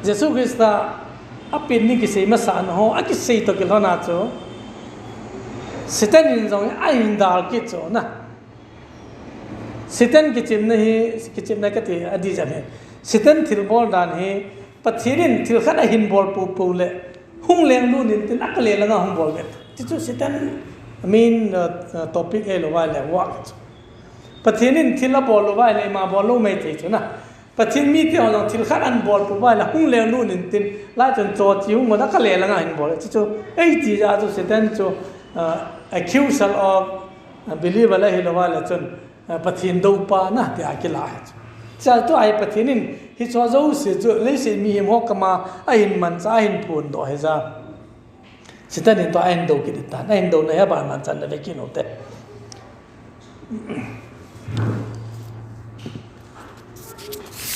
Jesus Christa apin ni kisei masan ho a kisei to kilona cho Satan in zong a in dal ki cho na Satan ki chim na hi ki chim na ka ti adi jam he Satan thil bol dan he pathirin thil khat a hin bol pu le hung leng lu nin tin akale la nga hung bol bet ti chu Satan main topic e lo wa le wa pathirin thil a bol lo wa le ma bol lo mai te chu na pathin mi ti hong thil khat an bol pu wa la hung leng lu nin tin la chon cho chi hung ma akale la nga hin bol ti chu ei ti ja chu Satan chu accusal of believer la hi lo wa le chon pathin do pa na ti akila cha to ai pathinin hi cho zo se chu le se mi hi mo kama a hin man cha hin phun do he za Satan in to ai do ki ta na hin do na ya ba man chan le ki no te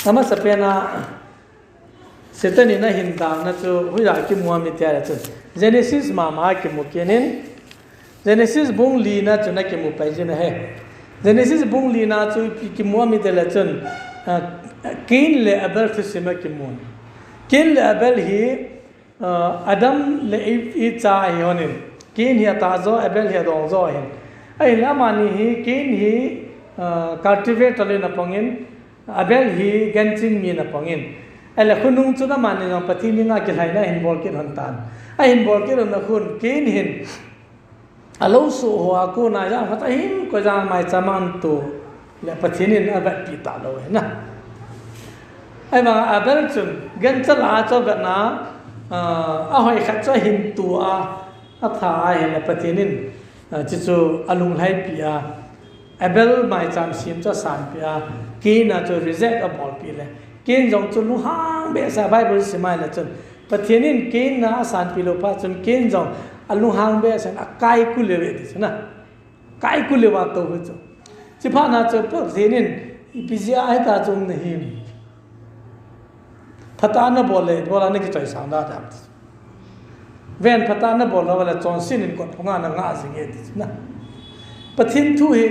nama sapena Satan in na hin ta na chu hu ya ki mu mi tia chu Genesis ma ki mu kenin Genesis bung li na chu na ki mu pai jin he Genesis bung li na chu ki mu mi te la chun Cain le Abel thu sima ki mu Cain le Abel hi Adam le i cha hi honin Cain hi ta zo Abel hi dong zo hin ai la mani hi Cain hi cultivate le na pangin Abel hi ganchin mi na pangin ala khunung chu na mani ngam pathi ni nga ki lai na hin bol ki han tan a hin bol ki na khun Cain hin alo su ho ko na ja hata hin ko ja mai chaman tu le pathinin aba pi ta lo na ai ma Abel chun gan chala cho ga na a hoi khat cho hin tu a tha ai le pathinin chi chu alung lai pi a Abel mai cham sim cho san pi a ki na cho reject a bol pi le kin jong chu lu hang be sa bible se mai la chun pathinin kin na san pi lo pa chun kin jong alung hang be san akai ku le de na kai ku le wa to hu chu chi pha na chu pathinin ipizia ai ta chung ne him phata na bole bola ne ki choi sang da da ven phata na bol la chon sin in ko phonga na nga sing e na pathin thu he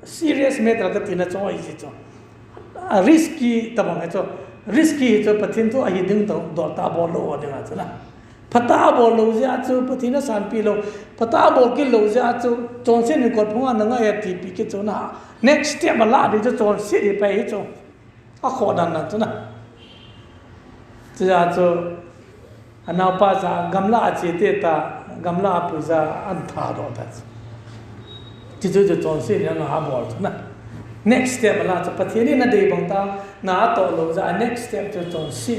serious matter ka tina choi ji cho risky tabang he cho risky cho pathin thu a hi ding to do ta bol lo de na na phata bol lo ja chu pathina san pi lo phata bol ki lo ja chu chon sin in ko phonga na nga e ti pi ki cho na next step la de cho chon si ri pe cho a kho dan na cho na cha cho anau pa za gamla chi te ta gamla pu za an tha do ta chi chu chon si na ha bol na next step la cho pathini na de bang ta na to lo za next step cho chon si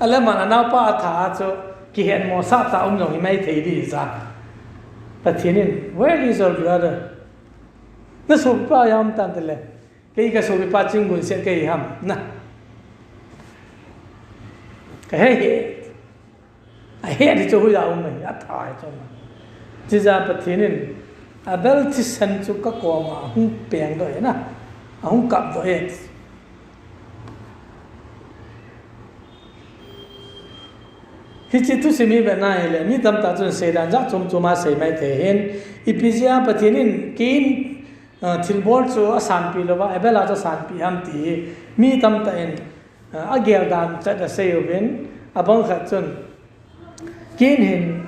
ala man anau pa tha cho ki hen mo sa ta lo hi mai thei di za pathini where is your brother na so pa yam tan te le ke ka so pa ching gun se ke ham na cái hệ thì cho huy đạo mình đã thải cho mà chỉ ra bậc thiên nên Abel thì sinh cho các con mà không bèn rồi na không cặp rồi hết khi chỉ tu simi bên này là mi tâm ta chọn xây đàn giác chôm mà xây mai thế hen ipizia bậc thiên nên kín thil bol cho san pi lo ba Abel cho san pi ham ti mi tâm ta en agel dan cha da sei oben abang khat chun kin hin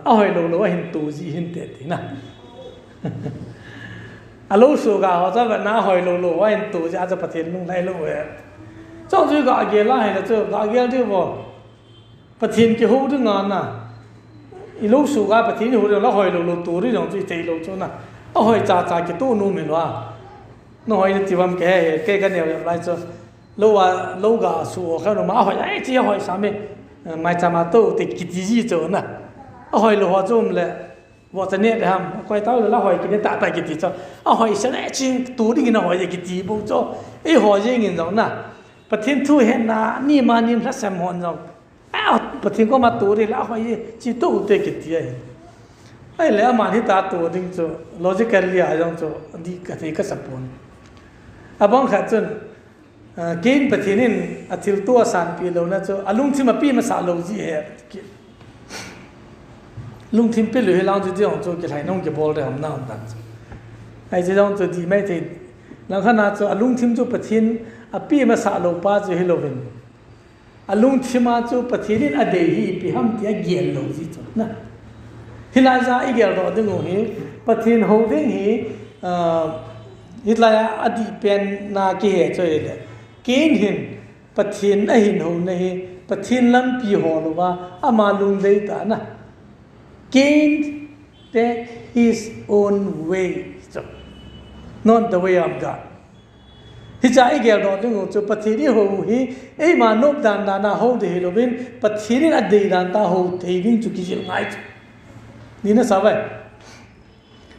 a hoi lo hin tu ji hin te ti na alo su ga ho cha na hoi lo hin tu ja cha pathin lung lai lo we chong ju ga agel la hin la chu ga agel ti bo pathin ki hu du ngan na i lo su ga pathin hu la hoi lo tu ri jong ji te lo chu na a hoi cha ki tu nu min wa no hoi ti wam ke ka ne lai chu lâu gà sủa khai nó mà hỏi ấy chỉ hỏi sao mình mai cha mà tôi thì cái gì chỗ nè hỏi lô họ zoom là vợ chân nhẹ ham quay tao là hỏi cái tạ tại cái gì cho hỏi sao lại chỉ tú đi cái hỏi cái gì bông cho ấy hỏi gì nghìn giống nè bát thiên thu hẹn là ni mà ni rất xem hòn giống bát thiên có mà tú đi là hỏi chỉ tú tới cái gì ấy lẽ mà thì ta tú đi cho logically à giống cho đi cái sắp buồn bông khát chân Cain pathinin athil tu san pi lo na cho alung thim pi ma sa lo ji he lung thim pe lo he lang ji jong cho ke lai nong ke bol de ham na dan ai ji jong cho di mai the lang khana cho alung thim cho pathin a pi ma sa lo pa cho he lo bin alung thima chu pathirin adei pi ham tia giel lo ji chu na hilaza igel ro dingu hi pathin ho ding hi hitlaya adi pen na ki he choi le kin hin pathin a hin ho nei pathin lam pi ho lo wa ama lung dei ta na kin take his own way so not the way of God hi cha igel ro dingu chu pathiri ho hi ei ma nop dan na ho de hi lo bin pathirin adei dan ta ho thei ding chu ki jil ngai ni na sa vai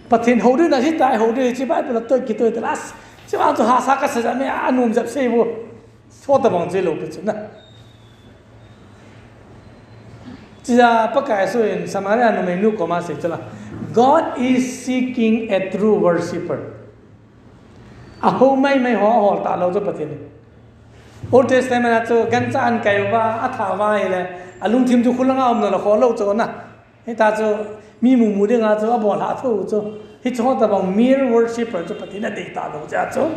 pathin ho de na si tai ho de chi bai pla toi ki toi tras chi ma to ha sa ka sa me anum jap se wo so ta bang je lo pe chu na chi ja pa kai so in samaria no me nu ko ma se chala God is seeking a true worshipper aho mai mai ho ho ta lo cho pathin Old Testament cho gan cha an kai wa atha wa ile alung thim chu khulanga om na kho lo cho na he ta cho mi mu mu de nga cho abo la tho cho hi cho ta bang mere worshipper cho patina de ta lo ja cho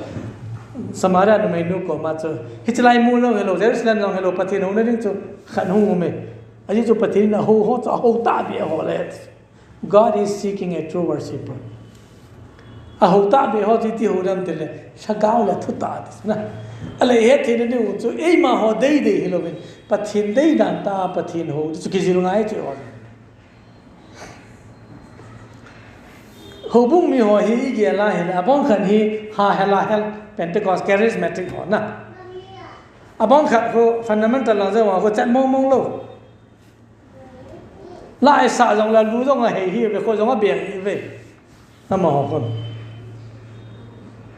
samaria no mai nu ko ma cho hi chlai mu lo hello Jerusalem no hello patina no ring cho khan hu me aji cho patina ho ho cho ho ta bi ho le God is seeking a true worshipper a ho ta be ho ti ho ram te le shagao la thu ta na ale he the ne u cho ei ma ho dei dei hello ben pathin dei dan ta pathin ho chu ki jil ngai che ho Hobung mi ho hi ge la he abong khan hi ha hela hel Pentecost charismatic ho na abong khat ho fundamental la za wa ho chat mong mong lo la ai sa jong la lu jong a he hi be ko jong a biang hi ve na ma ho kon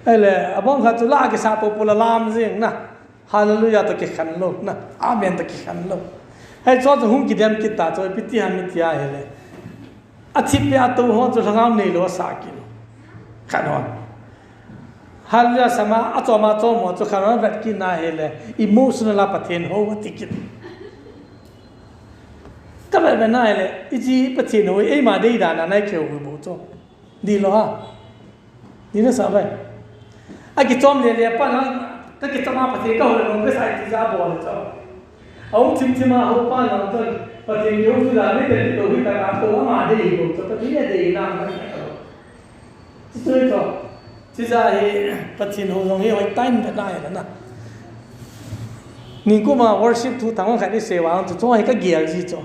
ai le abong khat chu la ke sa popular lam jing na hallelujah to ke khan lo na amen to ke khan lo hai cho hum ki dem ki ta cho piti ham mi tia he le Atipya tu ho tu thangam nei lo sa ki khanon halya sama atoma to mo tu khanon vet ki na hele emotional la pathen ho wa tikin ka ba na hele iji pathen ho ei ma dei da na nai kheu bo cho di lo ha ni na sa vai a ki chom le le pa na ta ki chama pathe ka ho le no ke sai ti ja bo le cho ông chim chim mà ông pa làm cho và tiền nhiều thứ là mấy tiền đồ cái cả tổ mà đi rồi cho tất nhiên là đi làm cái này rồi cho chỉ ra thì phát triển hồ giống như vậy tay mình lại là nè mình cũng mà worship thu thằng cái này sẽ vào cho hay cái gear gì cho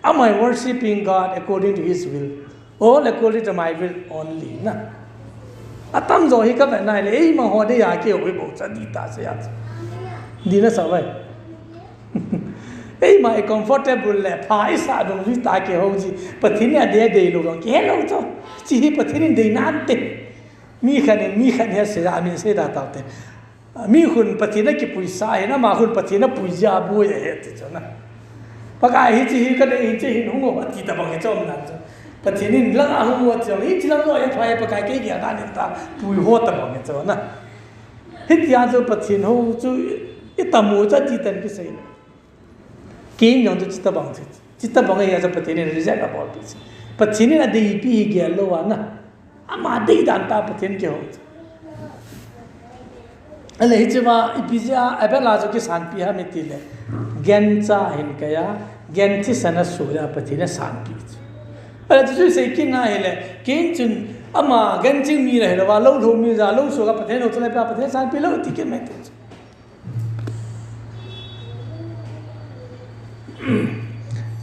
am I worshiping God according to His will or according to my will only nè à tâm rồi cái vấn này là ấy mà họ đi à kêu với bộ chân đi ta sẽ đi nó sao vậy ei mai comfortable le phai sa dong ri ta ke ho ji pathin ya de lo dong ke lo cho chi hi pathin de nan te mi khan he se amin se da ta te mi hun pathin ki pui sa he na ma hun pathin pui ja bu ye he te cho na pa ka hi chi hi ka de hi chi hi no ngo ti ta bang he cho na cho pathin lang a hu wo cho hi chi lang lo ye phai pa ka ke ya da ni ta pui ho ta bang he cho na hit ya cho pathin ho chu itamu cha ti tan ki sei Kim yang tu cita bang ya sa patinin result apa pun. Patinin ada ipi gelo ana, ama ada idan ta patin ke ho. Ale hichma ipi ja apa lajo ke san pi ha metile. Gencha hin kaya genti sana surya patina san pi. Ale tu se kin na hele kin chun ama genching mi re wa lo tho mi za lo so ka patin ho chale pa patin san pi lo ti ke me te.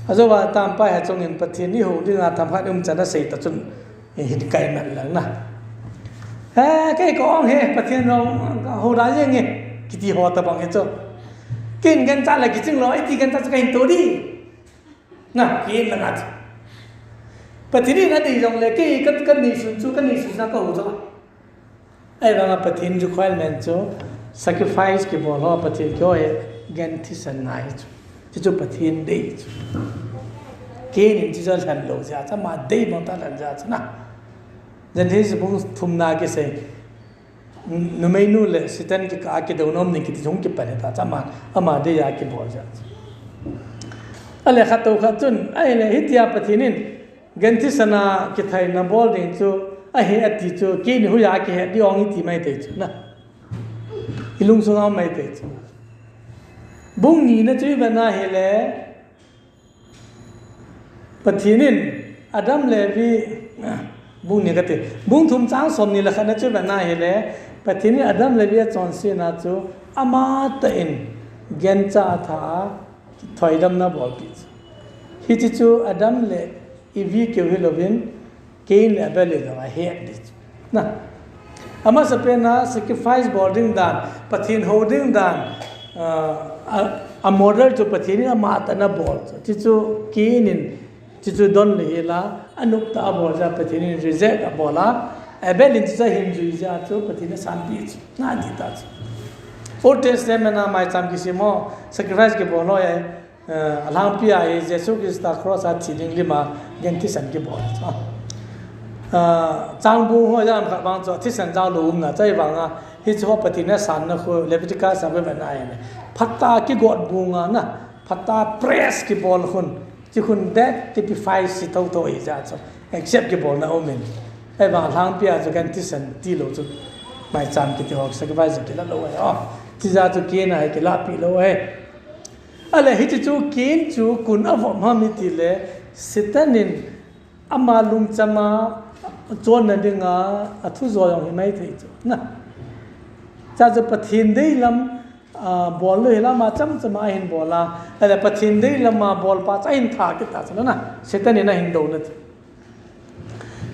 Azoba tampa ha chong in pathin ni ho ding a tham phat chana sei ta chun hin kai man lang na ha kai ko ong he pathin ro ho da ye nge kiti ho ta bang he cho kin gan cha la ki ching lo ai ti gan cha ka hin to di na kin la na pathin ni na di jong le ki kan ni sun chu kan ni sun na ko ho cho ai ba pathin ju khwal men cho sacrifice ki bo lo pathin ko he gan thi san nai cho pathin dei ke ni chi cho than lo ja cha ma dei bang ta lan ja cha na jan he se bung thum na ke se no mai nu le sitan ki ka ke do nom ni ki jong ki pa ne ta cha ma ama de ya ki bol ja ale khato khatun ai le hitia pathinin ganti sana ki thai na bol din chu a he ati chu ke ni hu ya ke he di ong ti mai te chu na ilung so mai te chu bung ni na chui bana hele pathinin Adam Levi bung ni kate bung thum chang som ni la khana chui bana hele pathinin Adam Levi chon se na chu ama ta in gen cha tha thoidam na bol pi hi chi chu Adam le ivi ke hilovin kein le bele la he na ama sapena sacrifice boarding dan pathin holding dan a model to pathin ama ta na bol chi chu keinin chi chu don le la anuk ta bol ja pathin reject a bola abelin cha hin ju ja chu pathin san pi na di ta Old Testament na mai cham kisimo sacrifice ke bolo ye alam pi ai Jesus Christ cross at chiding lima genti san ke bol chang bu ho jam kha bang cho thi san jang lum na chai bang a hi cho patina san na khu Leviticus sa ba na ai ne phatta ki god bunga na phatta press ki bol khun chi khun that typifies si to to i ja cho except ki bol na omen ai bang lang pi a cho genti san ti lo chu mai cham ki ti ho sacrifice ki la lo ai chi ra chu ke na ai ki la pi lo ai ale hi chu kin chu kun avom ha mi ti le sitanin ama lung chama chon na dinga athu zo yong hi mai thei chu na cha chu pathin dei lam bol le la ma cham chama hin bola ale pathin dei lam ma bol pa cha hin tha ki ta chana na sitanin na hin do na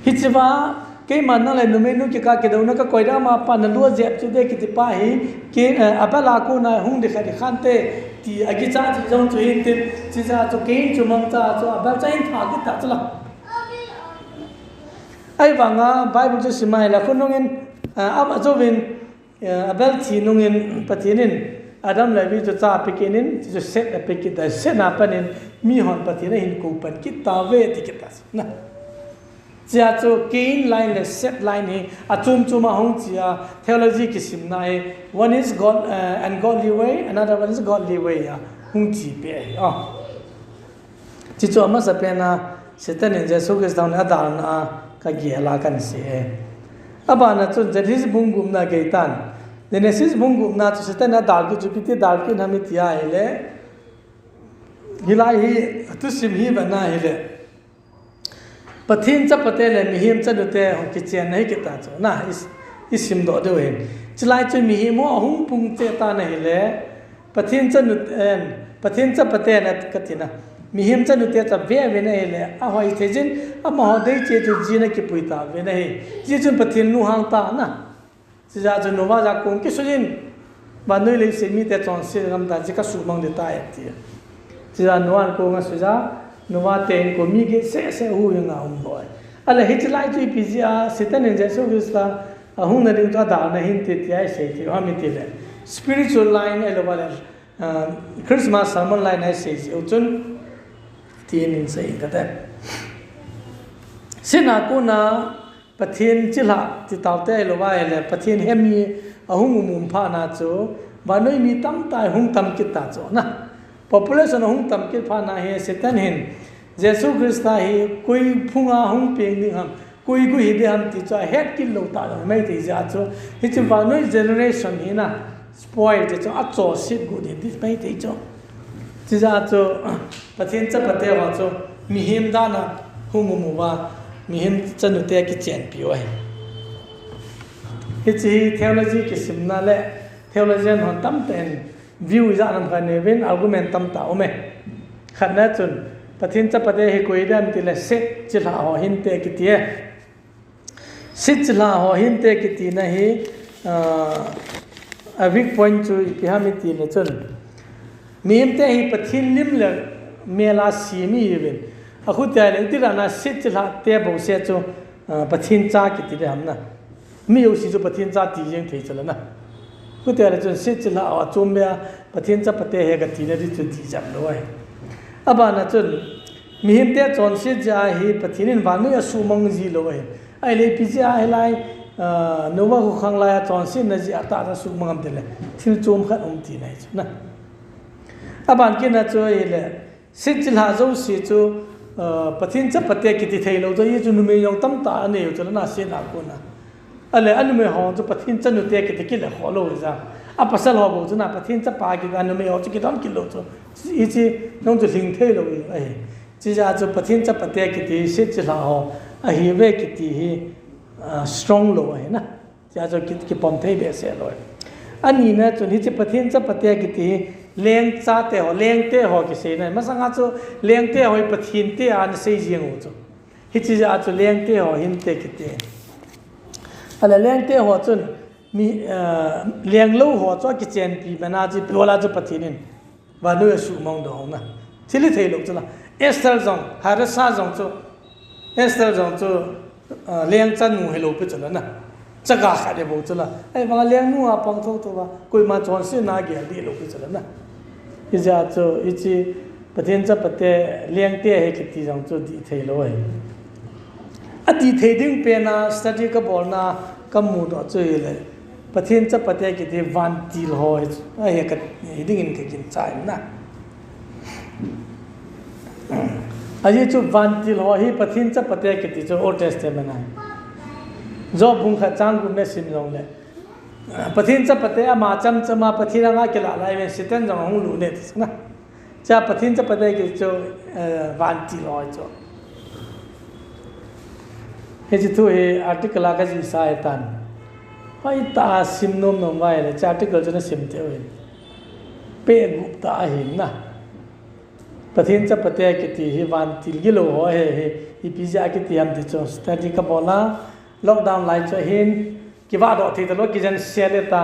hi chiwa ke man na le nu me nu ki ka ke do na ka koida ma pa na lu jep chu de ki ti pa hi ke apala ku na hung de kha de khan te ti agi cha chi jong chu hin te chi cha chu ke chu mang cha chu abal cha hin tha ki ta chala ai wanga bible chu simai la khunongin am azovin abal chi nongin patinin adam la vi chu cha pikinin chu set a pikita set na panin mi hon patina hin ku pan ki ta ve ti ki ta na chia chu gain line le set line hi achum chuma hong chia theology ki sim na e one is god and godly way another one is godly way ya hong chi pe chi chu ama sa pe na setan in jesu christ down adar na ka gi la kan se aba na chu jadis bungum na ge tan genesis bungum na chu setan na dal ki jupiti dal ki nami tia hele hilai hi tu sim hi bana hele pathin cha patele mi him cha dute ho ki chen nei ki ta cho na isim do de wen chlai chu mi hi mo hung pung che ta na hele pathin cha nu pathin cha patena katina mi him cha nu te cha ve ve na hele a hoi thejin a ma ho dei che chu ji na ki pui ta ve na he ji chun pathin nu hang ta na si ja chu no wa ja kong ki sujin ba noi le se mi te chon se gam ta ji ka su mang de ta ya ti si ja no an ko nga su ja nuwa ten ko mi ge se hu yang a boy ala hit lai tu pizia setan en jesu christa hung na ding ta da na hin te ti ai se ti ha mi ti le spiritual line elo bala christmas sermon line ai se o chun ti nin se ka ta sina ko na pathin chila ti taw te elo ba ele pathin hemi ahung mum pha na chu ba noi mi tam tai hung tam ki ta cho na population hung tam ki pha na he setan hin jesu christa hi koi phunga hung peng ni ham koi gu hi de ham ti cha het ki lo ta mai ti ja cho hi chu ba noi generation hi na spoil te cho a cho sit gu de this mai ti cho ti ja cho pathin cha pate wa cho mi him da na hung mu wa mi him chan nu te ki chen pi oi hi chi theology ki simna le theologian hon tam ten view za nam kan evin argument tam ta ome khanna chun pathin cha pate he koi dam ti le set chila ho hin te ki tie sit chila ho hin te ki ti na hi a weak point chu ki ha mi ti le chun mim te hi pathin lim le mela si mi evin a khu ta le ti ra na sit chila te bo se chu pathin cha ki ti le ham na mi yo si chu pathin cha ti jeng thei chala na ku te chun sit chila a chum bia pathin cha pate he ga ti na ri chu ti jam loi aba na chun mi him te chon sit ja hi pathin in wang ya su mang ji loi ai le pi ja ai lai no wa khu khang la chon sit na ji ata ta su mangam te le thil chum khat ti nai chu na aban ke na chu le sit chila zo si chu pathin cha pate ki ti thei lo zo ye chu nu me yong tam ta ne chu na se na ko na ale anu me hong chu pathin chan nu te ki te ki le kholo za 啊不是老婆子那不天这八个人都没有，这个当กิโล做，一直弄就零退了哎，这下就不天这不带个的，现在好啊，因为个的strong 了哎那，这就个帮退别些了。อันนี้นะจนที่จะประเทศจะประเทศกิติเลี้ยงจ้าเตะหอเลี้ยงเตะหอกิเสนะมาสังอาจูเลี้ยงเตะหอยประเทศเตะอันเสียงหูจูฮิจิจะอาจูเลี้ยงเตะหอหินเตะกิติอะไรเลี้ยงเตะหอจนมีเลี้ยงลูกหอจ้ากิเจนปีมันอาจูเวลาจะประเทศนี่วันนู้นสูมองดองนะที่ลิเทลุกจูละเอสเตอร์จงฮาริสาจงจูเอสเตอร์จงจูเลี้ยงจันนูเฮลูไปจูละนะ这个还得不知了，哎，把两路啊帮头头吧，贵嘛装饰那个地路不知了呢，一家做一只不天这不得两点那个地方做地铁路哎，啊地铁顶边呐，study 个包呐，个木头做嘞，不天这不得个地弯地路哎，哎个一定人个人在呐，而且做弯地路嘿，不天这不得个地做 Old Testament 呐。जो बुंखा चांग गुमने सिमलों ले पथिन चा पते आ माचम चमा पथिरंगा के लालाय में सितन जंग हूं लुने ना चा पथिन चा पते के जो वांटी लॉय जो हे जितु हे आर्टिकल आका जी सायतान हाय ता सिमनोम नोम वाय ले चा आर्टिकल जने सिमते होय पे गुप्ता हिन ना पथिन चा पते के ती हे वांटी गिलो हो हे इपिजा के ती हम दि जो स्टडी का बोला लॉकडाउन लाइट जो हिन कि बात होती तो लोग किजन सेलेता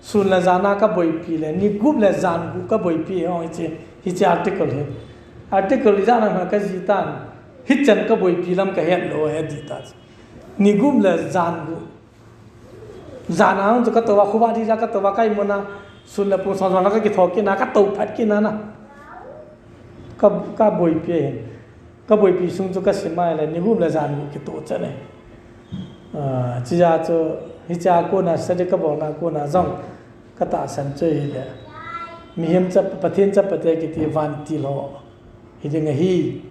सुन ले जाना का बोई पी ले निगुब ले जान गु का बोई पी है इचे आर्टिकल है आर्टिकल जाना में का जीतान हिचन का बोई पी लम का हेड लो है जीता निगुब ले जान गु जाना हम जो का तो वाखुबा दी जा का तो वाका इमोना सुन ले पुंग संजना का कि थोके ना का तो फट कि ना का बोई पी है का बोई पी सुन जो का सिमा ले निगुब ले जान गु कि तो चने chỉ ra cho hi cha cô na sẽ được bảo na cô na rong cái ta sản chơi đấy mi hiểm chấp bát thiên chấp bát cái thì van ti lo hi tiếng hi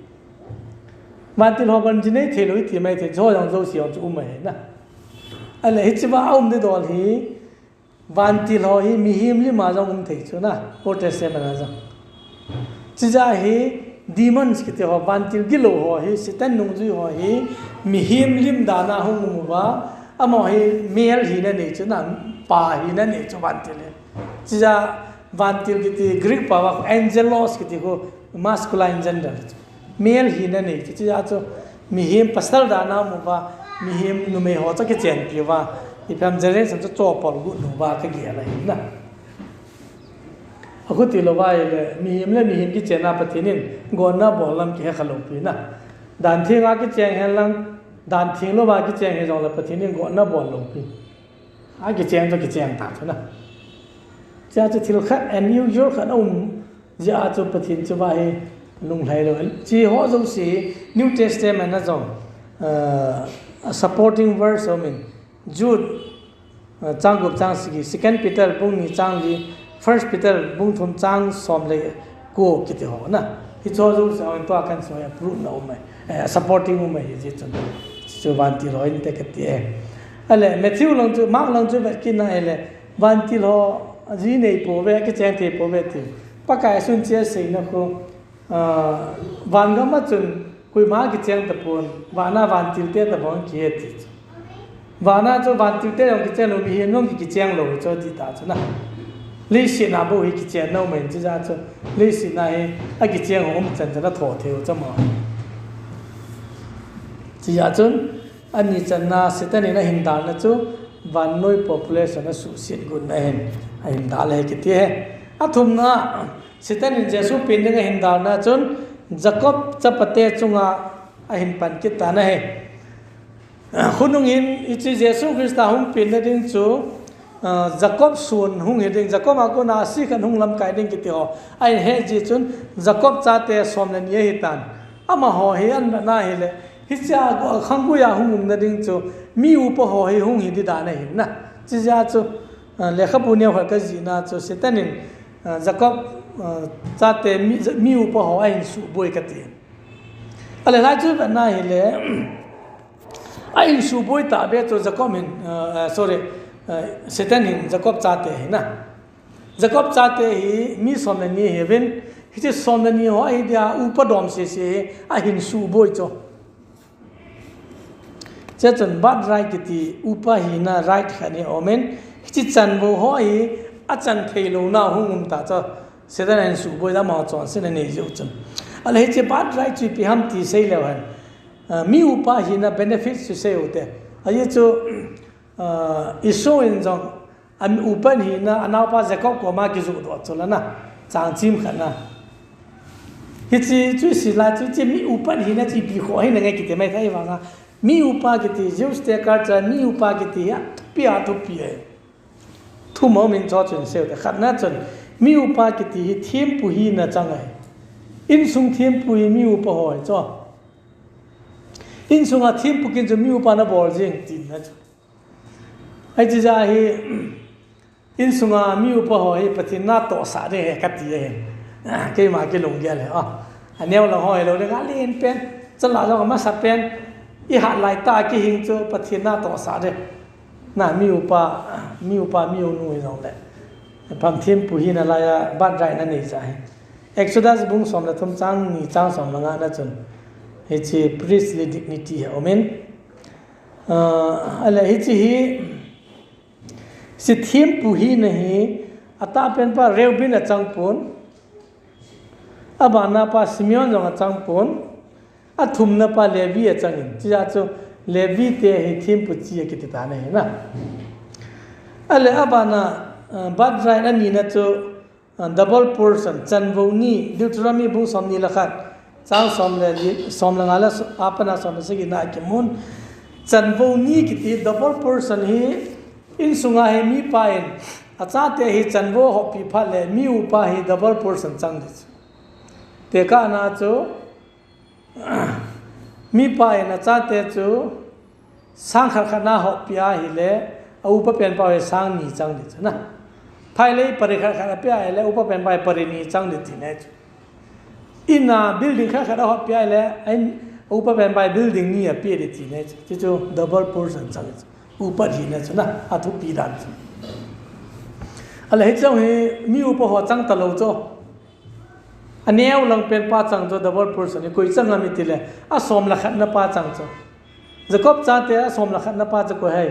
van ti lo bên trên này thì lối thì mấy thì cho rằng dâu xiao chú mày na anh lại chỉ bảo ông đấy đó hi van ti lo hi mi hiểm li mà rong thấy chứ na Old Testament mà rong chỉ ra hi demons cái họ van til gilo họ hi satan nung ju họ hi mi him lim dana hung mu ba amo hi male hi na ne chu na pa hi na ne chu van til chỉ ra van til cái Greek pa wa angelos cái ko masculine gender male hi na ne chỉ ra chu mi him pasal dana mu ba mi him nu me ho cha cái chen pi wa ipam generation chu cho pol gu nu ba cái ge la naအခုတီလိုပါလေမီဟင်လေမီဟင်ကချေနာပတိနင်ဂောနာဘောလမ်ကေခလုံးပိနာဒန်သင်ငါကချေဟန်လမ်ဒန်သင်လိုပါကချေဟေဇောလပတိနင်ဂောနာဘောလုံးပိအာကချေန်တော့ကချေန်တာချနာဂျာချတီလခအန်ယူယောခနုံဂျာချပတိနချဘာဟေလုံလှဲလို့ဂျီဟောဇုံစီ New Testament နာဇောsupporting verse I mean Jude ចောင်းကုပ်ចောင်းစီ Second Peter ပုံနီចောင်းလီFirst Peter bung thun chang som le ko kiti ho na hi cho ju sa to kan so ya proof na umai supporting umai ji chon chu ban ti ro in te ka ti ale Matthew long chu Mark long chu ba kin na ele ban ti lo ji nei po ve ke chen te po ve ti pa kai sun che sei na ko van ga ma chun kui ma ki chen ta pon wa na van ti te ta bon ki ti wa na chu van ti te yong ki chen lo bi hin long ki chen lo cho ti ta chu na历史那不会去见到们，这家子历史那些啊去见我们真正的头条这么，这家子啊你真那现在你那很大那就万内 population 那数线个那很大嘞个的，啊同那现在你接触变那个很大那就Jacob 这不得中啊很半个大那嘿，คุณนุ่งหินอีจีเยซูคริสต์หุ่นเป็นนั่นเองจู Jacob sun hung heding Jacob ako na si kan hung lam kai ding kiti ho ai he ji chun Jacob cha te som len ye hitan ama ho he an na hele hi cha go khang ya hung na ding chu mi u po ho he hung hi di da na hin na chi ja chu lekha punya ho ka ji na chu setanin Jacob cha te mi u po ho ai su boi ka ti ale la chu na hele ai su boi ta be chu Jacob min sorry Satan hin Jacob chate hi na Jacob chate hi mi somni heaven hi che somni ho ai dia upadom se a hin su boi cho che chon bad right ti upa hi na right khani omen hi chi chan bo ho hi a chan theilo na hungum ta cho Satan hin su boi da ma chon se ne jo chon al hi che bad right chi pi ham ti sei lewan mi upa hi na benefits se se hote ai cho iso in jong an upan hi na anapa Jacob ko ma ki zu do chola na chang chim khana hi chi chu si la chi mi upan hi na chi bi ho hi na ngai ki te mai thai wa nga mi upa ki ti ju ste ka cha mi upa ki ti ya pi a tu pi e thu mo min cho chen se de khat na chen mi upa ki ti hi thiem pu hi na chang ai in sung thiem pu hi mi upa hoi cho in sung a thiem pu kin jo mi upa na bol jing tin na ai chi ja hi in sunga mi upa hoi patina to sa de ka ti he ke ma ke long ge le aneu la hoi lo de ga len pen chala lo ma sa pen i ha lai ta ki hing cho patina to sa de na mi upa mi nu i jong le pam thim pu hi na la ya bat rai na nei cha he Exodus bung som la thum chang ni chang som nga na chun he chi priestly dignity amen ala hi chi hi si thiem pu hi nahi ata pen pa Reuben a changpon abana pa Simeon jong a changpon a thum na pa Levi a changin chia chu Levi te hi thiem pu chi ki ta na he na ale abana bad right ani na chu double portion chanvo ni Deuteronomy bu som ni lakhat chang som la ngala apana som se gi na ki mun chanvo ni ki ti double portion hi in sunga he mi pain acha te hi chanwo ho pi pha le mi upa hi double portion chang te ka na chu mi pain acha te chu sang khar khana ho pia hi le upa pen pa he sang ni chang de na phai le pare khar khana pia le upa pen pa pare ni chang de ti ne ina building khar khana ho pia le ai upa pen pa building ni a pi de ti ne chu double portion chang ऊपर ही न चुना अथु पीरान अल हेचौ हे मी ऊपर हो चंग तलो जो अनेव लंग पेन पा चंग जो डबल पर्सन कोई चंग मी तिले आ सोम लखत न पा चंग जो जकोब चाते आ सोम लखत न पा जो को है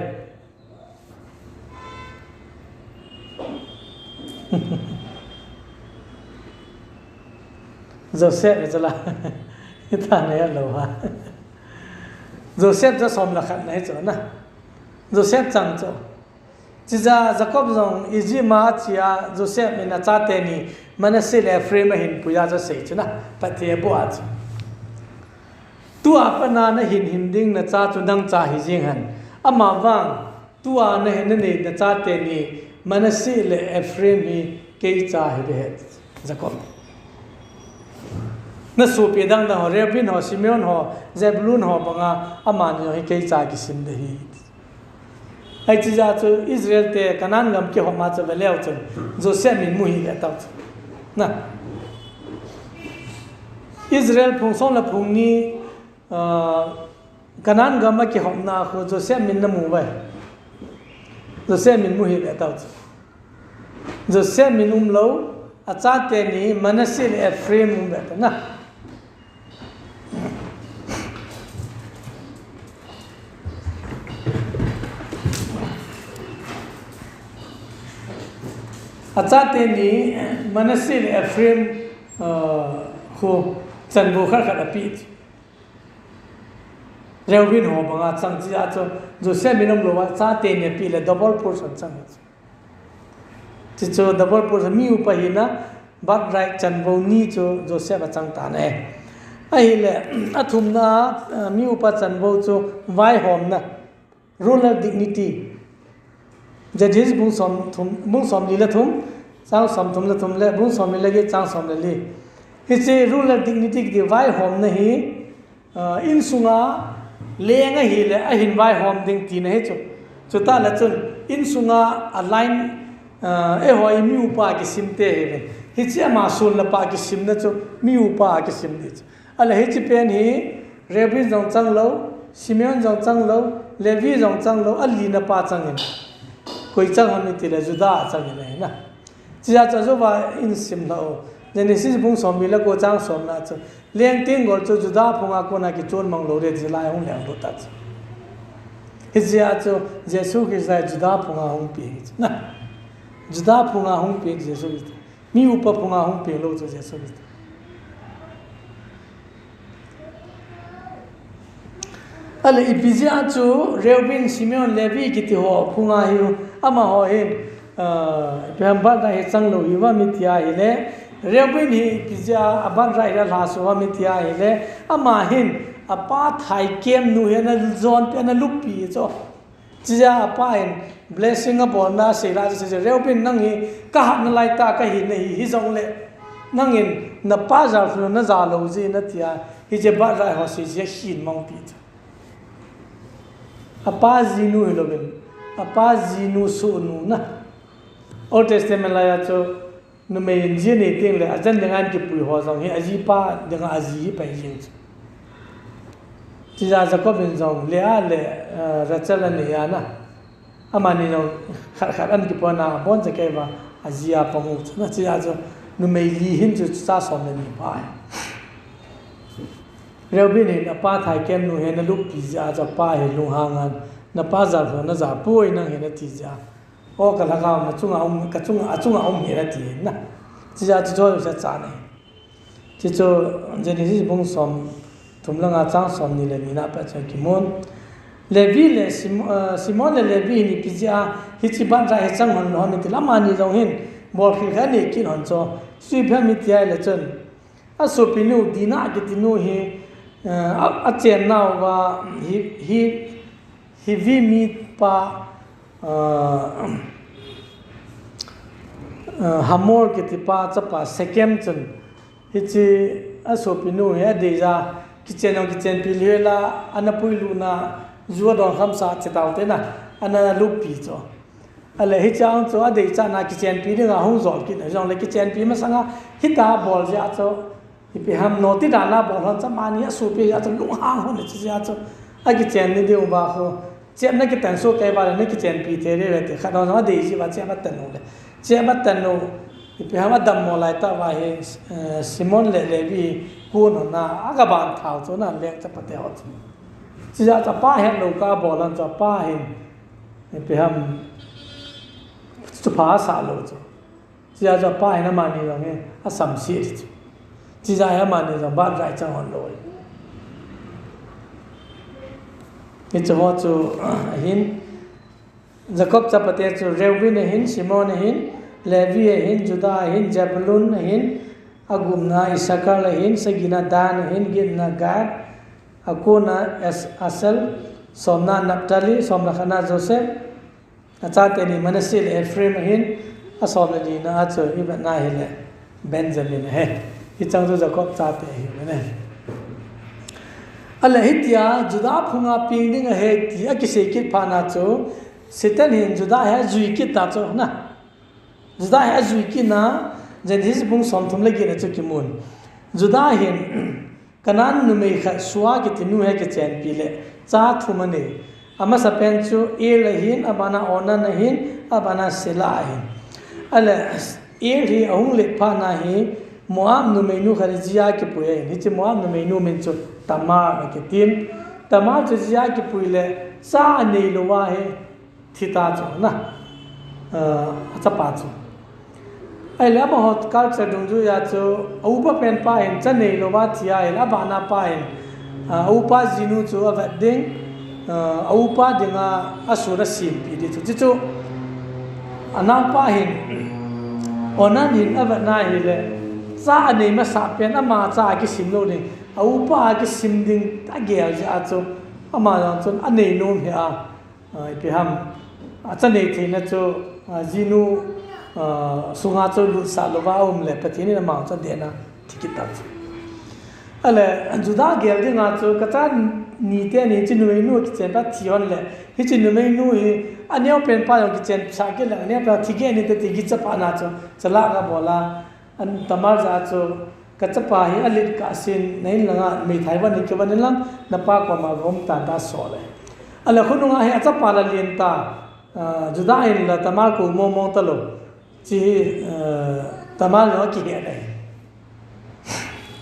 जोसेफ चला इतना नया लोहा जोसेफ जो सोम लखत नहीं चो ना Joseph chang cho chiza Jacob jong iji ma chia Joseph me na chate ni Manasseh le Ephraim hin puya jo sei chuna pathe bo ach tu apana na hin ding na cha chu dang cha hi jing han ama wang tu a na hin ne na chate ni Manasseh le Ephraim hi ke cha hi de Jacob na su pe dang da ho Reuben ho Simeon ho Zebulun ho banga ama ni hi ke cha ki sim de hi ai chi ja chu Israel te Canaan gam ke homa cha veleu chu Joseph min mu hi le taw na Israel phung song la phung ni Canaan gam ke homna kho Joseph min na mu ba Joseph min mu hi le taw Joseph min lo a cha te ni Manasseh le Ephraim mu ba na achate ni Manasseh le Ephraim kho chanbo khar khar api Reuben ho banga chang chi a cho Joseph minam lo wa chate ne pi le double portion chang chi cho double portion mi upa hi na bat right chanbo ni cho Joseph chang ta ne ai le athum na mi upa chanbo cho vai hom na ruler dignity judges bung som li la thum chang som thum la thum le bung som le ge chang som le li hi che ruler dignity ki vai hom na hi in sunga lenga hi le a hin vai hom ding ti na he chu ta la chun in sunga align e hoi mi upa ki simte he hi che ma sul la pa ki sim na chu mi upa ki sim ni ala hi chi pen hi Reuben chang lo Simeon chang lo Levi chang lo ali na pa chang koi chang ham ti le juda chang ne na chia cha zo ba in sim lao Genesis bung som mi la ko chang som na chu leng ting gol chu juda phunga ko na ki chon mang lo re ji lai hong lang do ta chu hizia chu jesu ki sai juda phunga hong pi na juda phunga hong pi jesu ki mi upa phunga hong pi lo chu jesu ki ale ipizia chu Reuben Simeon Levi ki ti ho phunga hi ama ho hin pemba da he chang lo hi wa mi tia hi le Reuben hi pizia aban rai ra la so wa mi tia hi le ama hin apa thai kem nu he na zon pe na lupi cho chia apa hin blessing upon na se la se Reuben nang hi ka hat na lai ta ka hi nei hi zong le nang in na pa za fu na za lo ji na tia hi je ba rai ho si je hin mong pi apa zinu helobin apa zinu su nu na Old Testament la ya cho nu me ji ne ting le ajan dengan ki pui ho song hi aji pa dengan aji pa yin chi ja Jacob bin jong le a le Rachel ne ya na amani no khar khar an ki po na bon je ke ba aji a pa mu na chi ja cho nu me li hin chu sa som ne ni pa Reuben ni apa thai kem nu he na lup pi ja cha pa he lu hangan na pa za na za poi na he na ti ja o ka la ga ma chunga ka chunga he na ti na chi ja chi jo sa cha ne chi cho Genesis bung som tum la nga chang som ni le ni na pa cha ki mon Levi le Simon le Levi ni pi ja hi chi ban ra he chang hon no ni ti la ma ni jong hin bol khi kha ni kin hon cho sui pha mi ti ai le chen a so pi nu dina ki ti nu he a chen now wa he vi mi pa hamor ki ti pa cha pa second chen hi chi a so pi nu he de ja kitchen pi le la ana pui lu na zuwa don kham sa che taw te na ana lu pi cho ale hi chang cho a de cha na kitchen pi de nga hong zo ki na jong le kitchen pi ma sanga hi ta bol ja cho ipi ham no ti dana bol han chamani asu pe ya lu hang hon chi ja cho a ki chen ni de ba kho che na ki tan so ke ba ne ki chen pi te re te kha no de ji ba che ba tan no le che ba tan no ipi ham dam mo lai ta ba he Simon le Levi ku no na a ga ban thao cho na lek cha pa te ho chi ja cha pa he lo ka bol han cha pa he ipi ham chu pa sa lo cho chi ja cha pa he na ma ni lo nge a sam si chi ja ya ma ni jong ba rai chang hon lo ni cho ho chu hin Jacob cha pate chu Reuben hin Simon hin Levi hin Judah hin Zebulun hin agum na Isakar hin Sagina Dan hin Gid na Gad akuna Asel somna Naphtali somna khana Joseph acha te ni Manasseh Ephraim hin asomna ni na chu ibn na hin Benjamin he hi chang zo Jacob cha te hi ne ala hitia Judah phunga ping ding he ti a ki se ki phana chu Satan hin Judah ha zui ki ta chu na Judah ha zui ki na Genesis bung som thum le gi na chu ki mun Judah hin kanan nu me kha suwa ki tinu he ke chen pi le cha thuma ne ama sa pen chu le hin abana ona na hin abana sela hin ala hi ong le phana hi Moab nu me nu khari jia ki puye ni chi Moab nu me nu min chu Tamar ke tim Tamar chu jia ki puile sa nei lo wa he thita chu na acha pa chu ai la ma hot kal cha dung ju ya chu au pa pen pa en cha nei lo wa thia ai la ba na pa en au pa jinu chu ava ding au pa dinga asura sim pi di chu chu ana pa hin onan hin ava na hi le sa nei ma sa pen ama cha ki sim lo ni au pa ki sim ding ta gel ja chu ama jang chun anei nom he a pi ham a cha nei the na chu jinu sunga chu lu sa lo wa le pathini na ma cha de na tikita chu ale Judah gel ding a chu ka cha ni te ni chinu nu ki chen ba thion le hi chinu me nu hi anyo pen pa yo ki chen sa ke la ne pra thige ni te ti gi cha pa na chu chala ga bola an Tamar za chu ka cha pa hi alit ka sin nei langa me thai ban ni ke ban lam na pa ko ma gom ta da so le ala khunu nga he cha pa la lien ta juda in la tamal ku mo mo talo chi tamal no ki he dai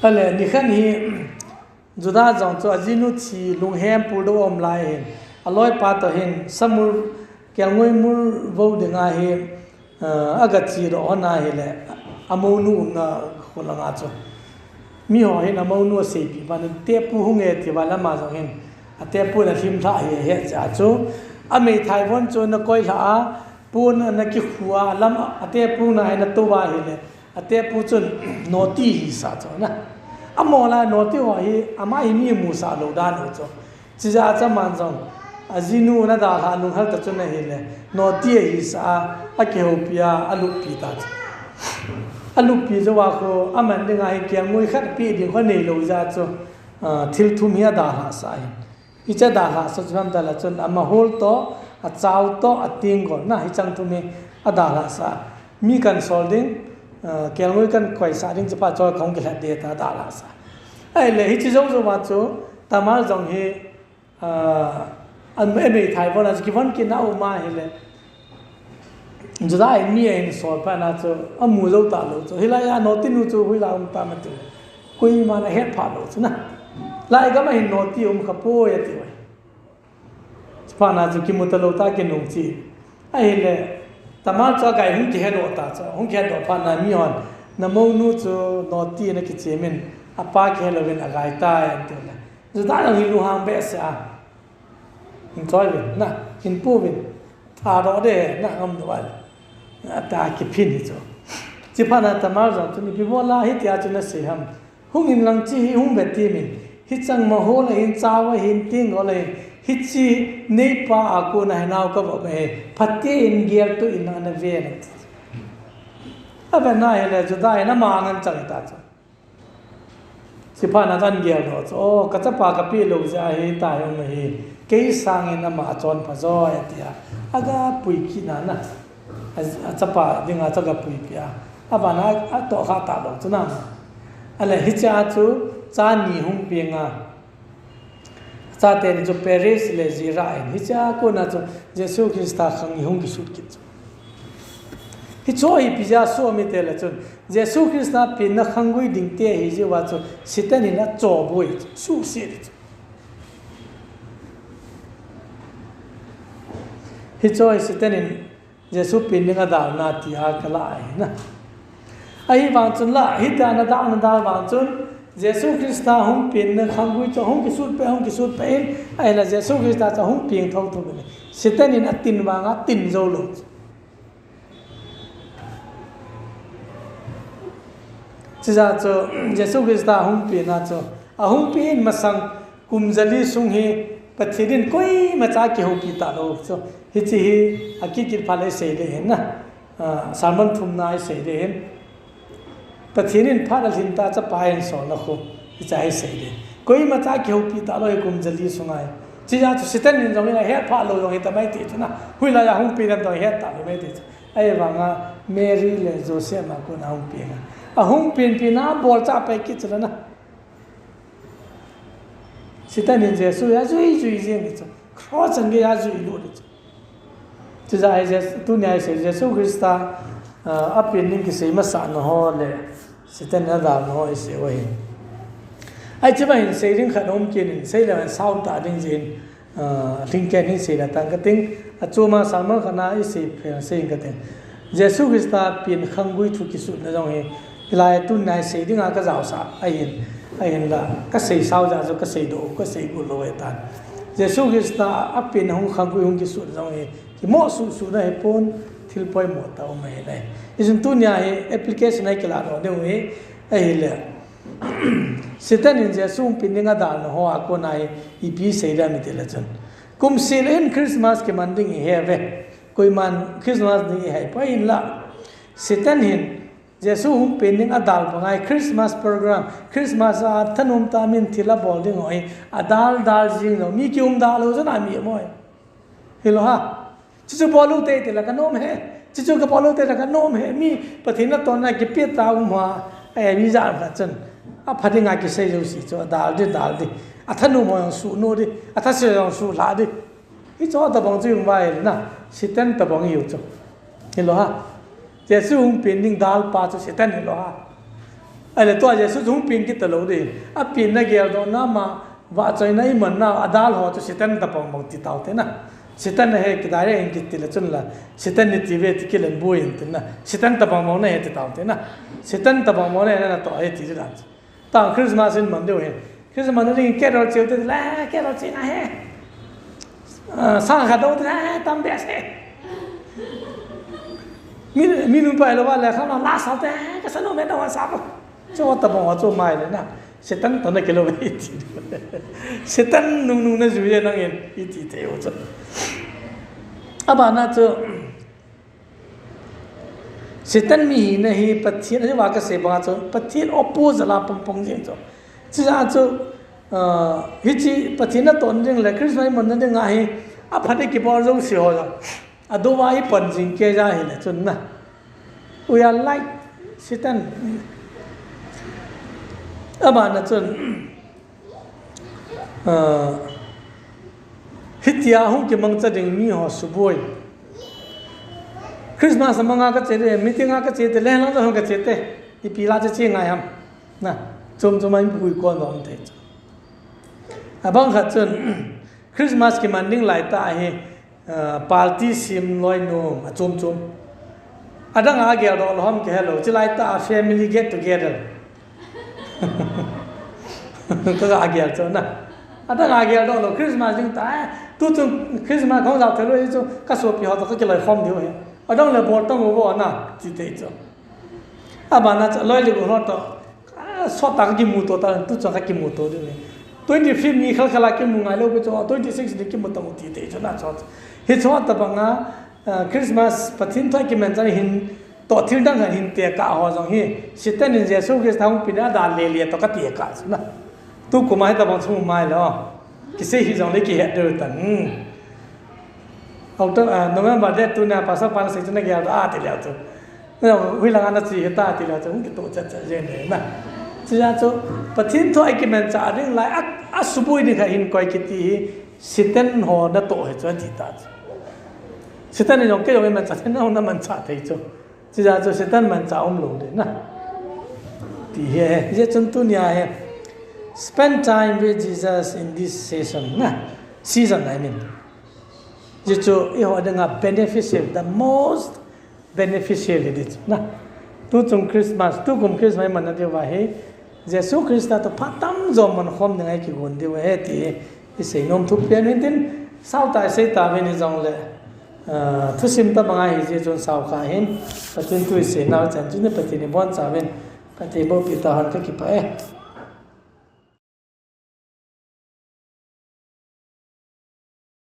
ale ni khan hi juda jong cho ajinu chi lung hem pul do om lai hen aloi pa to hen samur kyal ngoi mur vo de nga he aga chi ro na he le amonu na khulanga cho mi ho hen amonu se pi ban te pu hunge ti wala ma jong hen ate pu na thim tha he cha chu ame thai won chu na koi la pun na ki khuwa lam ate pu na na to wa he le ate pu chun noti hi sa cho na amola noti wa hi ama hi mi mu sa lo da no cho chi ja cha man jong azinu na da ha lung hal ta chun na he le noti hi sa a ke ho pia alu pi ta alu pi zo wa ko aman de ngai kyang ngoi khat pi ding kho nei lo ja cho thil thum hi da ha sa hi cha da ha so cham da la chun ama hol to a chaw to a ting go na hi chang tu me a da ha sa mi kan solding kyang ngoi kan khoi sa ding cha pa cho khong ke la de ta da la sa ai le hi chi zo zo wa cho tamal jong hi an me me thai bon as ki von ki na u ma hi le juda ai mi en so pa na cho amu zo ta lo cho hi la ya no tin nu chu hui la um ta ma tu kui ma na het pha lo chu na lai ga ma hin no ti um kha po ya ti wai pa na chu ki mu ta lo ta ke nu chi ai le tamal cho gai hung ki he do ta cho hung ki do pa na mi on na mo nu chu no ti na ki che men apa ke lo ven a gai ta ya ti la juda ang hi lu hang be sa in choi ven na in pu ven tha do de na am do wa ta ki phin hi cho chi pa na tamal zo tu ni bi mo la hi tia chu na se ham hung in lang chi hi hung be ti min hi chang ma ho la hin chawa hin ting go le hi chi nei pa a ko na nau ka ba be phatte in gel tu in na ve na aba na he le juda na ma ngan chang ta cho si pa na tan gel do cho ka cha pa ka pi lo ja hi ta yong hi ke sang in na ma chon pha zo ya tia aga pui ki na na a cha pa ding a cha ga pui pia aba na a to kha ta lo chu na ale hi cha chu cha ni hung pi nga cha te ni chu Paris le zira in hi cha ko na chu Jesu Christa khang ni hung ki sut ki chu hi cho hi pi ja so mi te la chu Jesu Christa pi na khang gui ding te hi je wa chu sitan ni na cho boi su se hi cho hi sitan ni Jesu pi ni ga da na ti a ka la na ai wang chun la hi ta na da wang chun Jesu Christa hung pin na khang gui cho hung ki sut pe ai la Jesu Christa cho hung ping thau tu ne sitan in atin wa nga tin zo lo chi za cho Jesu Christa hung pin na cho a hung pin ma sang kum jali sung hi pathirin koi ma cha ki ho pi ta lo cho hi chi hi akikir phale se le hen na sarman thum na se le hen pathirin phadal hin ta cha pain so na kho chai sei de koi ma cha ki ho pi ta lo kum jali sungai chi ja chu sitan nin jong ina he pha lo jong ta mai ti na hui la ya hung pi ran to he ta le mai ti ai wa nga Mary le Joseph ma ko na hung pi nga a hung pin na bol cha pe ki chla na sitan nin Jesu ya zui je ni chu kho chang ge ya zui lo de chi ja ai je tu nya se Jesu Christa apin ning ki sei ma sa no ho le sitan na da no ise wa hin ai che ba hin sei ring khanom kin sei la sau ta ding jin ling ken hin sei la tang ka ting a chu ma sa ma khana i sei phe sei ka ting Jesu Christa pin khang gui thu ki su na jong he lai tu nai sei ding a ka jaw sa ai hin la ka sei sau ja zo ka sei do ka sei gu lo e ta Jesu Christa apin hong khang gui hong ki su jong he ki mo su na he pon thil poi mo ta o mai lai isun tu nya he application ai kala ro de we ai le sitan in Jesu pinninga dal no ho ako nai ipi seida mi te la chan kum silen Christmas ke manding he ve koi man Christmas ni hai pa in la sitan hin Jesu hum pinninga dal bangai Christmas program Christmas a thanum ta min thila bol ding oi adal dal jing no mi ki dal ho jana mi moi hello ha chu bolu te la ka nom he chu ka bolu te la ka nom he mi pathina ton na ki pe ta ma ai mi za ka chen a phatinga ki sei jo si cho dal di a thanu mo su no di a tha se su la di hi cho ta bang chung vai na sitan ta bang yu cho hello ha Jesu hung pin ding dal pa cho sitan hello ha ale to Jesu hung pin ki ta lo de a pin na gel do na ma wa choi nai man na adal ho cho sitan ta bang bang ti tau te na sitan he ki dare en ki ti la chun la sitan ni ti ve ti ki len bu in tin na sitan ta bang mo na he ti tau te na sitan ta bang mo na to he ti ra ta Christmas in man de he Christmas ni carol chiu te la carol chi na he sang khát đâu thế tâm đẹp thế mình phải là vậy là không là lá sao thế cái sao nó mới đâu sao cho tập bọn cho mày đấy nè sẽ tăng tận cái lối ít sẽ tăng nung nung nó dữ vậy nó nghe ít thế ô chứ à bà na cho sẽ tăng mi này bắt thiên nó vào cái sẽ bao cho bắt thiên opposite là pong pong gì cho chỉ là cho hít chi bắt thiên nó tốn riêng là Christmas mình nó đừng ngại à phát cái bao nhiêu xíu rồi à đâu vậy bận gì kia ra hết là chun na we are like Satan à bạn là chun hít tia không cái mong gia đình mi họ sụp bôi Christmas mang cái chế đấy meeting cái chế đấy lên nó không cái chế đấy đi pila chế chế ngay ham na chôm anh bùi con nó thế à bang khát chun Christmas ki manding lai ta he party sim loi no chom chom adang a gel do hom ke hello chi lai ta family get together to a gel cho na adang a gel do Christmas ding ta tu Christmas khong giao thelo chu ka so pi ho to ka lai khom diu he adang le bor tong bo na chi te cho abana loi le go to so ta ki mu to ta tu cha ka ki mu to de 25 ni khal khala ke mungai lo be cho 26 ni ki mutam ti te cho na cho he cho ta banga Christmas pathin thoi ki men cha hin to thil dang hin te ka ho jong hi sitan in Jesu Christ thang pina da le le to ka te ka na tu ko mai ta bang chu mai lo ki se hi jong le ki he de tan au to November de tu na pasa pan se chna gya a ti la to no hui la na chi ta ti la to ki to cha cha je ne na chỉ là cho bắt thiên thôi cái mình trả đến lại subui đi khai in coi cái gì sitan họ đã tổ hết cho gì ta sitan này giống cái mình trả thế nào nó mình trả thấy cho chỉ là cho sitan mình trả luôn đấy na thì hey chân tu nhà hey spend time with Jesus in this season I mean chỉ cho họ đang gặp beneficial the most beneficial it na tu trong Christmas tu cùng Christmas mình nói vậy Jesus Christ ta phát tâm rồi mình không được ai kêu gọi điều ấy thì cái sự nôm thúc biến đến tin sau tại sẽ ta bên trong lệ thu sim ta bằng ai thì chọn sau cả hen và trên tôi sẽ nói rằng chúng ta phải tìm bọn trả bên phải tìm bộ bị ta hơn cái kịp ấy